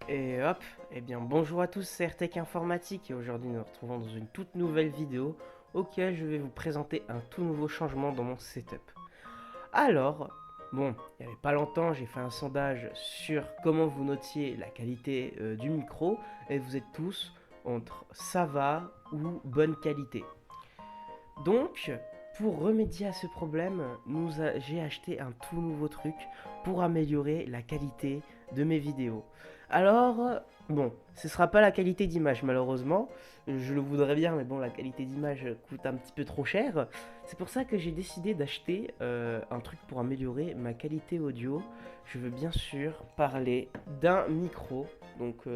Et hop, eh bien bonjour à tous, c'est RTech Informatique et aujourd'hui nous nous retrouvons dans une toute nouvelle vidéo auquel je vais vous présenter un tout nouveau changement dans mon setup. Alors, bon, il n'y avait pas longtemps, j'ai fait un sondage sur comment vous notiez la qualité du micro et vous êtes tous entre ça va ou bonne qualité. Donc, pour remédier à ce problème, j'ai acheté un tout nouveau truc pour améliorer la qualité de mes vidéos. Alors, bon, ce sera pas la qualité d'image malheureusement. Je le voudrais bien, mais bon, la qualité d'image coûte un petit peu trop cher. C'est pour ça que j'ai décidé d'acheter un truc pour améliorer ma qualité audio. Je veux bien sûr parler d'un micro. Donc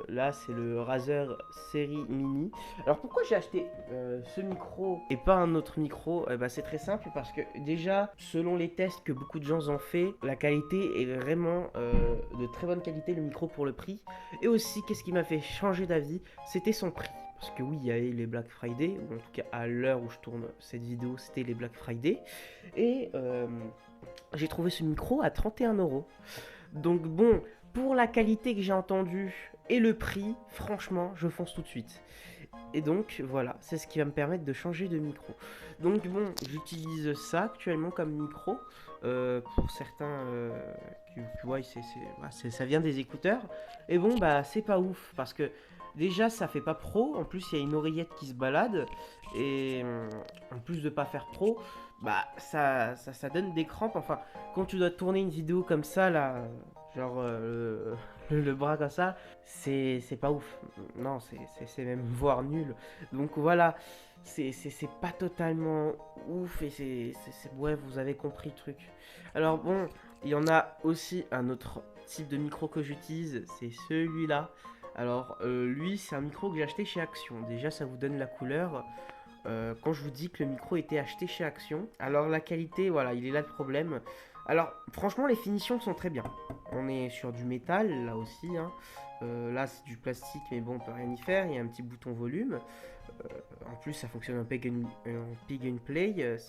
là, c'est le Razer Série Mini. Alors pourquoi j'ai acheté ce micro et pas un autre micro? C'est très simple parce que déjà, selon les tests que beaucoup de gens ont fait, la qualité est vraiment de très bonne qualité, le micro pour le prix. Et aussi, qu'est-ce qui m'a fait changer d'avis? C'était son prix. Parce que oui, il y avait les Black Friday, ou en tout cas à l'heure où je tourne cette vidéo, c'était les Black Friday. Et j'ai trouvé ce micro à 31 euros. Donc bon, pour la qualité que j'ai entendue et le prix, franchement, je fonce tout de suite. Et donc voilà, c'est ce qui va me permettre de changer de micro. Donc bon, j'utilise ça actuellement comme micro. Pour certains, tu vois, ça vient des écouteurs. Et bon, bah c'est pas ouf parce que déjà ça fait pas pro. En plus, il y a une oreillette qui se balade. Et en plus de pas faire pro, bah ça donne des crampes. Enfin, quand tu dois tourner une vidéo comme ça, là, genre le bras comme ça, c'est pas ouf. Non, c'est même voire nul. Donc voilà, c'est pas totalement ouf et ouais, vous avez compris le truc. Alors bon, il y en a aussi un autre type de micro que j'utilise, c'est celui-là. Alors lui, c'est un micro que j'ai acheté chez Action. Déjà, ça vous donne la couleur. Quand je vous dis que le micro était acheté chez Action. Alors la qualité, voilà, il est là le problème. Alors franchement, les finitions sont très bien. On est sur du métal, là aussi, hein. Là, c'est du plastique, mais bon, on peut rien y faire. Il y a un petit bouton volume. En plus, ça fonctionne en Plug and Play.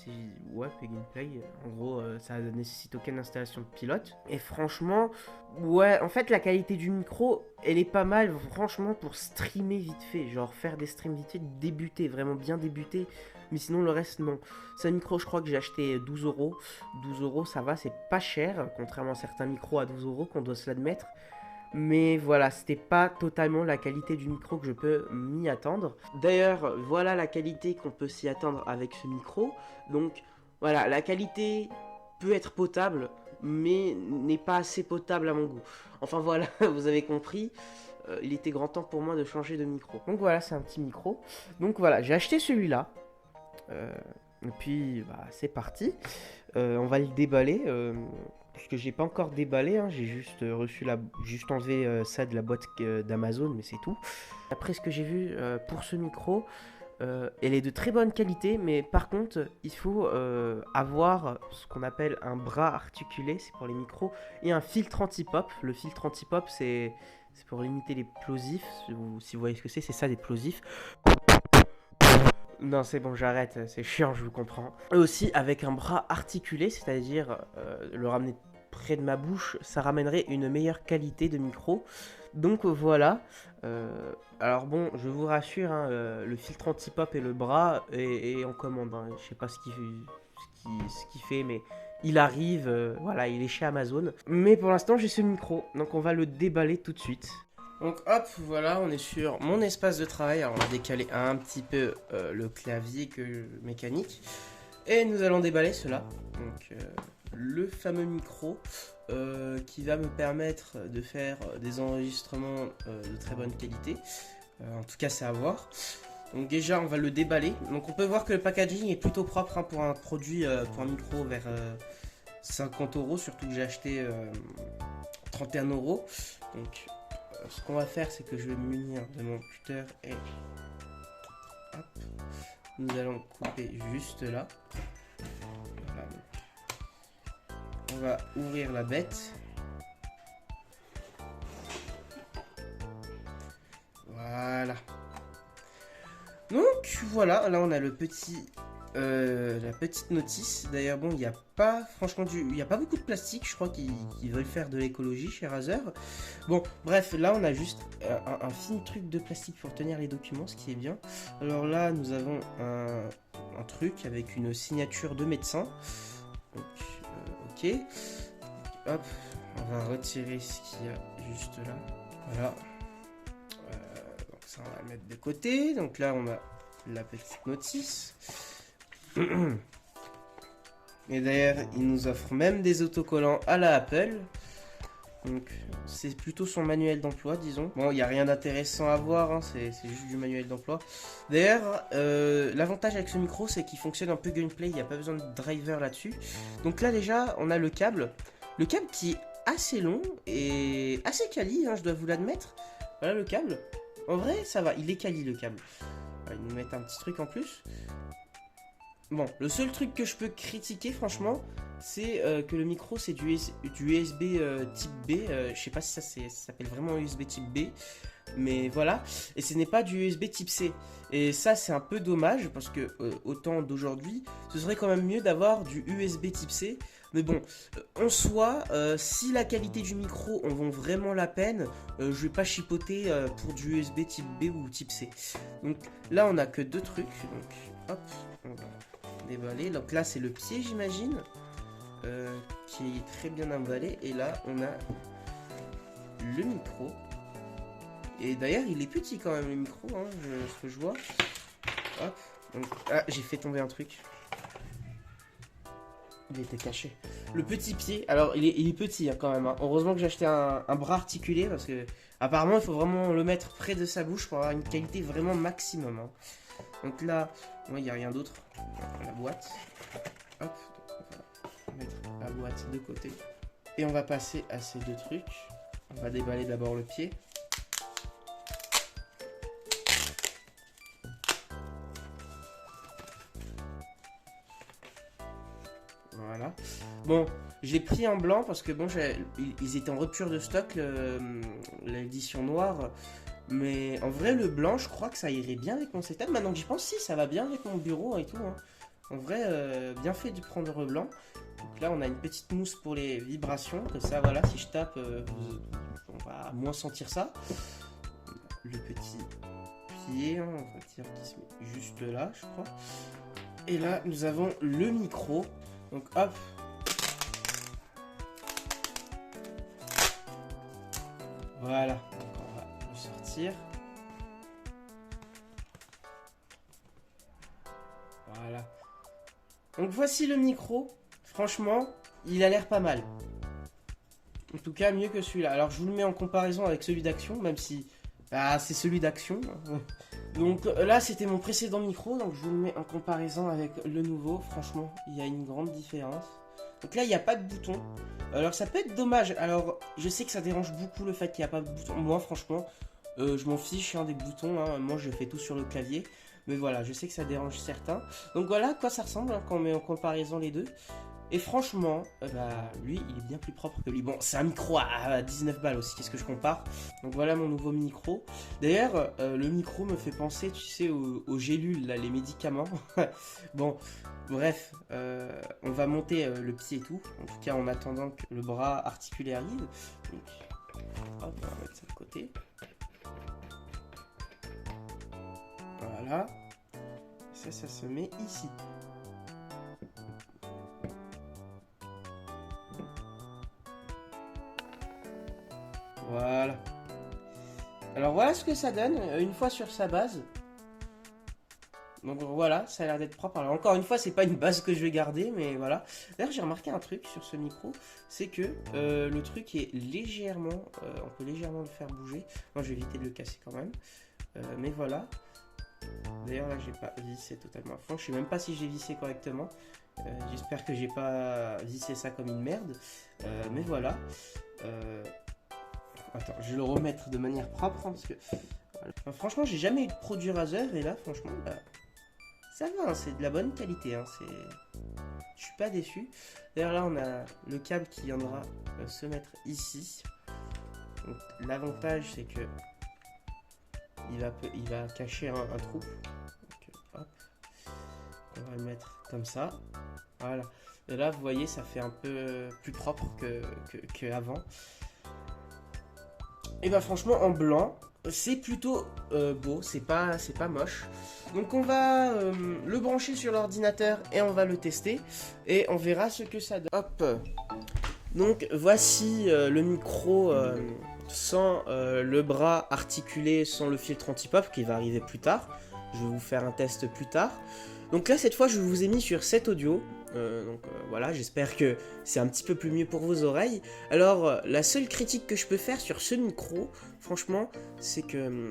Ouais, Plug and Play. En gros, ça ne nécessite aucune installation de pilote. Et franchement, ouais, en fait, la qualité du micro, elle est pas mal, franchement, pour streamer vite fait. Genre, faire des streams vite fait, débuter, vraiment bien débuter. Mais sinon, le reste, non. C'est un micro, je crois que j'ai acheté 12 euros. 12 euros, ça va, c'est pas cher. Contrairement à certains micros à 12 euros, qu'on doit se l'admettre. Mais voilà, c'était pas totalement la qualité du micro que je peux m'y attendre. D'ailleurs, voilà la qualité qu'on peut s'y attendre avec ce micro. Donc voilà, la qualité peut être potable, mais n'est pas assez potable à mon goût. Enfin voilà, vous avez compris. Il était grand temps pour moi de changer de micro. Donc voilà, c'est un petit micro. Donc voilà, j'ai acheté celui-là. Euh, et puis, bah, c'est parti. On va le déballer. Parce que j'ai pas encore déballé, hein, j'ai juste juste enlevé ça de la boîte d'Amazon, mais c'est tout. Après ce que j'ai vu pour ce micro, elle est de très bonne qualité, mais par contre, il faut avoir ce qu'on appelle un bras articulé, c'est pour les micros, et un filtre anti-pop. Le filtre anti-pop, c'est pour limiter les plosifs. Si vous voyez ce que c'est ça des plosifs. Non, c'est bon, j'arrête, c'est chiant, je vous comprends. Et aussi avec un bras articulé, c'est-à-dire le ramener près de ma bouche, ça ramènerait une meilleure qualité de micro. Donc voilà. Alors bon, je vous rassure, hein, le filtre anti-pop et le bras est en commande, hein. Je sais pas ce qu'il fait, mais il arrive, voilà, il est chez Amazon. Mais pour l'instant, j'ai ce micro, donc on va le déballer tout de suite. Donc hop, voilà, on est sur mon espace de travail. Alors on va décaler un petit peu le clavier mécanique. Et nous allons déballer cela. Donc le fameux micro qui va me permettre de faire des enregistrements de très bonne qualité. En tout cas, c'est à voir. Donc déjà, on va le déballer. Donc on peut voir que le packaging est plutôt propre, hein, pour un produit, pour un micro vers 50 euros. Surtout que j'ai acheté 31 euros. Donc ce qu'on va faire, c'est que je vais me munir de mon cutter et hop, nous allons couper juste là. Voilà. On va ouvrir la bête. Voilà. Donc voilà, là on a le petit la petite notice. D'ailleurs, bon, il n'y a pas, franchement, il n'y a pas beaucoup de plastique. Je crois qu'ils veulent faire de l'écologie chez Razer. Bon, bref, là, on a juste un fine truc de plastique pour tenir les documents, ce qui est bien. Alors là, nous avons un truc avec une signature de médecin. Donc, ok. Hop, on va retirer ce qu'il y a juste là. Voilà. Donc ça, on va le mettre de côté. Donc là, on a la petite notice. Et d'ailleurs, il nous offre même des autocollants à la Apple. Donc, c'est plutôt son manuel d'emploi, disons. Bon, il n'y a rien d'intéressant à voir, hein, c'est juste du manuel d'emploi. D'ailleurs, l'avantage avec ce micro, c'est qu'il fonctionne un peu gunplay, il n'y a pas besoin de driver là-dessus. Donc là, déjà, on a le câble. Le câble qui est assez long et assez quali, hein, je dois vous l'admettre. Voilà le câble. En vrai, ça va, il est quali le câble. Voilà, ils nous mettent un petit truc en plus. Bon, le seul truc que je peux critiquer, franchement, c'est que le micro, c'est du USB type B. Je sais pas si ça s'appelle vraiment USB type B, mais voilà. Et ce n'est pas du USB type C. Et ça, c'est un peu dommage, parce que au temps d'aujourd'hui, ce serait quand même mieux d'avoir du USB type C. Mais bon, en soi, si la qualité du micro en vaut vraiment la peine, je vais pas chipoter pour du USB type B ou type C. Donc là, on a que deux trucs. Donc, hop, on va déballer. Donc là, c'est le pied, j'imagine, qui est très bien emballé. Et là, on a le micro. Et d'ailleurs, il est petit quand même, le micro, hein, ce que je vois. Hop. Donc, ah, j'ai fait tomber un truc. Il était caché. Le petit pied, alors il est petit hein, quand même. Hein. Heureusement que j'ai acheté un bras articulé parce que apparemment il faut vraiment le mettre près de sa bouche pour avoir une qualité vraiment maximum. Hein. Donc là, il n'y a rien d'autre. La boîte. Hop, on va mettre la boîte de côté. Et on va passer à ces deux trucs. On va déballer d'abord le pied. Voilà. Bon, j'ai pris en blanc parce que bon, ils étaient en rupture de stock, l'édition noire. Mais en vrai, le blanc, je crois que ça irait bien avec mon setup. Maintenant que j'y pense, si, ça va bien avec mon bureau et tout. Hein. En vrai, bien fait de prendre le blanc. Donc là, on a une petite mousse pour les vibrations. Comme ça, voilà, si je tape, on va moins sentir ça. Le petit pied, hein, on va dire qu'il se met juste là, je crois. Et là, nous avons le micro. Donc hop. Voilà. Donc on va le sortir. Voilà. Donc voici le micro. Franchement, il a l'air pas mal. En tout cas, mieux que celui-là. Alors je vous le mets en comparaison avec celui d'Action, même si bah, c'est celui d'Action. Donc là, c'était mon précédent micro, donc je vous le mets en comparaison avec le nouveau. Franchement, il y a une grande différence. Donc là, il n'y a pas de bouton. Alors ça peut être dommage. Alors, je sais que ça dérange beaucoup le fait qu'il n'y a pas de bouton. Moi, franchement, je m'en fiche des boutons. Hein. Moi, je fais tout sur le clavier. Mais voilà, je sais que ça dérange certains. Donc voilà à quoi ça ressemble hein, quand on met en comparaison les deux. Et franchement, lui, il est bien plus propre que lui. Bon, c'est un micro à 19 balles aussi, qu'est-ce que je compare. Donc voilà mon nouveau micro. D'ailleurs, le micro me fait penser, tu sais, aux gélules, là, les médicaments. Bon, bref, on va monter le pied et tout. En tout cas, en attendant que le bras articulé arrive. Donc, hop, on va mettre ça de côté. Voilà. Ça se met ici. Voilà. Alors voilà ce que ça donne une fois sur sa base. Donc voilà, ça a l'air d'être propre. Alors encore une fois, c'est pas une base que je vais garder, mais voilà. D'ailleurs, j'ai remarqué un truc sur ce micro, c'est que le truc est légèrement, on peut légèrement le faire bouger. Moi, je vais éviter de le casser quand même. Mais voilà. D'ailleurs, là, j'ai pas vissé totalement à fond. Je sais même pas si j'ai vissé correctement. J'espère que j'ai pas vissé ça comme une merde. Mais voilà. Attends, je vais le remettre de manière propre hein, parce que voilà. Enfin, franchement, j'ai jamais eu de produit Razer et là, franchement, ça va, hein, c'est de la bonne qualité. Hein, je suis pas déçu. D'ailleurs, là, on a le câble qui viendra se mettre ici. L'avantage, c'est que il va cacher un trou. Donc, hop. on va le mettre comme ça. Voilà. Et là, vous voyez, ça fait un peu plus propre que avant. Et bah franchement, en blanc, c'est plutôt beau, c'est pas moche. Donc on va le brancher sur l'ordinateur et on va le tester. Et on verra ce que ça donne. Hop. Donc voici le micro sans le bras articulé, sans le filtre anti-pop qui va arriver plus tard. Je vais vous faire un test plus tard. Donc là, cette fois, je vous ai mis sur cet audio. Voilà, j'espère que c'est un petit peu plus mieux pour vos oreilles. Alors, la seule critique que je peux faire sur ce micro, franchement, c'est que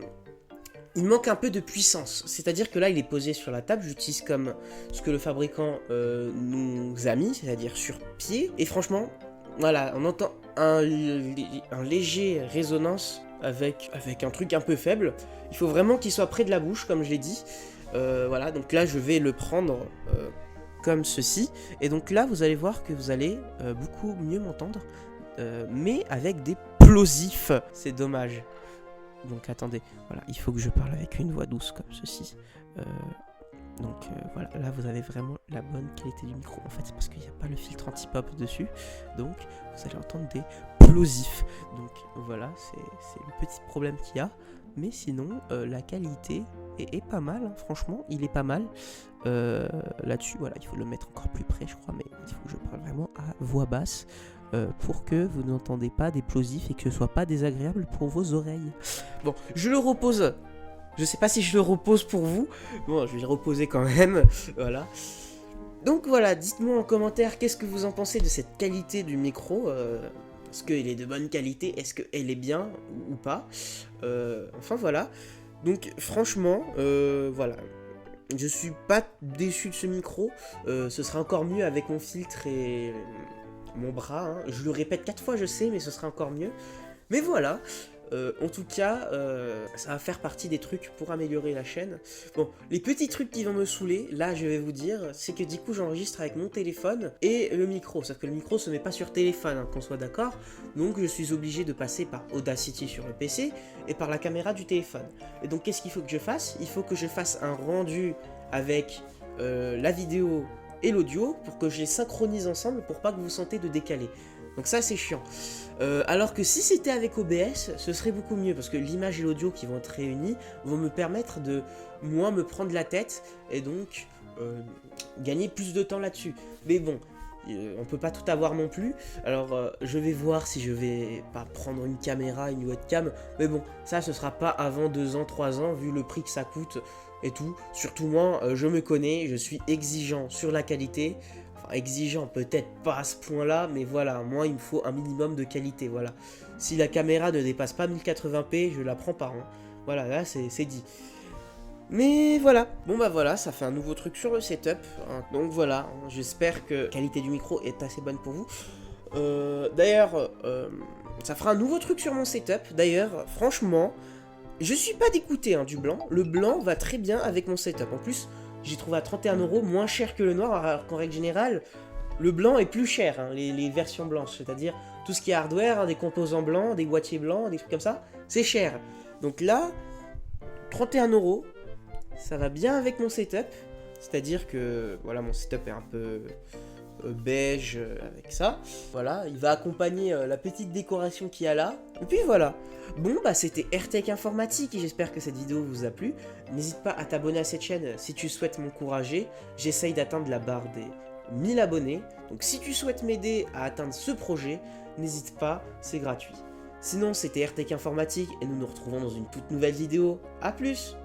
il manque un peu de puissance. C'est-à-dire que là, il est posé sur la table. J'utilise comme ce que le fabricant nous a mis, c'est-à-dire sur pied. Et franchement, voilà, on entend un léger résonance avec un truc un peu faible. Il faut vraiment qu'il soit près de la bouche, comme je l'ai dit. Voilà, donc là je vais le prendre comme ceci. Et donc là vous allez voir que vous allez beaucoup mieux m'entendre. Mais avec des plosifs. C'est dommage. Donc attendez, voilà, il faut que je parle avec une voix douce comme ceci. Voilà, là vous avez vraiment la bonne qualité du micro. En fait c'est parce qu'il n'y a pas le filtre anti-pop dessus. Donc vous allez entendre des plosifs. Donc voilà, c'est le petit problème qu'il y a. Mais sinon la qualité est pas mal, hein. Franchement il est pas mal. Là-dessus, voilà, il faut le mettre encore plus près je crois. Mais il faut que je parle vraiment à voix basse. Pour que vous n'entendez pas des plosifs et que ce soit pas désagréable pour vos oreilles. Bon, je le repose. Je sais pas si je le repose pour vous. Bon, je vais le reposer quand même. Voilà. Donc voilà, dites-moi en commentaire qu'est-ce que vous en pensez de cette qualité du micro. Est-ce qu'il est de bonne qualité? Est-ce qu'elle est bien ou pas? Enfin voilà. Donc franchement, voilà. Je suis pas déçu de ce micro. Ce sera encore mieux avec mon filtre et mon bras. Hein. Je le répète 4 fois, je sais, mais ce sera encore mieux. Mais voilà. En tout cas, ça va faire partie des trucs pour améliorer la chaîne. Bon, les petits trucs qui vont me saouler, là je vais vous dire, c'est que du coup j'enregistre avec mon téléphone et le micro. Sauf que le micro se met pas sur téléphone, hein, qu'on soit d'accord. Donc je suis obligé de passer par Audacity sur le PC et par la caméra du téléphone. Et donc qu'est-ce qu'il faut que je fasse? Il faut que je fasse un rendu avec la vidéo et l'audio pour que je les synchronise ensemble pour pas que vous sentez de décalé. Donc ça c'est chiant. Alors que si c'était avec OBS, ce serait beaucoup mieux parce que l'image et l'audio qui vont être réunis vont me permettre de moins me prendre la tête et donc gagner plus de temps là-dessus. Mais bon, on peut pas tout avoir non plus. Alors je vais voir si je vais pas prendre une caméra, une webcam. Mais bon, ça ce sera pas avant 2 ans, 3 ans vu le prix que ça coûte et tout. Surtout moi, je me connais, je suis exigeant sur la qualité. Exigeant, peut-être pas à ce point-là, mais voilà, moi il me faut un minimum de qualité, voilà. Si la caméra ne dépasse pas 1080p, je la prends pas, hein. Voilà, là c'est dit. Mais voilà, bon bah voilà, ça fait un nouveau truc sur le setup, hein. Donc voilà, j'espère que la qualité du micro est assez bonne pour vous. D'ailleurs, ça fera un nouveau truc sur mon setup, d'ailleurs, franchement, je suis pas dégoûté hein, du blanc, le blanc va très bien avec mon setup, en plus... J'ai trouvé à 31 €, moins cher que le noir, alors qu'en règle générale, le blanc est plus cher, hein, les versions blanches, c'est-à-dire tout ce qui est hardware, hein, des composants blancs, des boîtiers blancs, des trucs comme ça, c'est cher. Donc là, 31 €, ça va bien avec mon setup, c'est-à-dire que, voilà, mon setup est un peu beige avec ça. Voilà, il va accompagner la petite décoration qu'il y a là, et puis voilà. Bon bah c'était AirTech Informatique et j'espère que cette vidéo vous a plu. N'hésite pas à t'abonner à cette chaîne si tu souhaites m'encourager. J'essaye d'atteindre la barre des 1000 abonnés. Donc si tu souhaites m'aider à atteindre ce projet, n'hésite pas, c'est gratuit. Sinon c'était AirTech Informatique et nous nous retrouvons dans une toute nouvelle vidéo. A plus!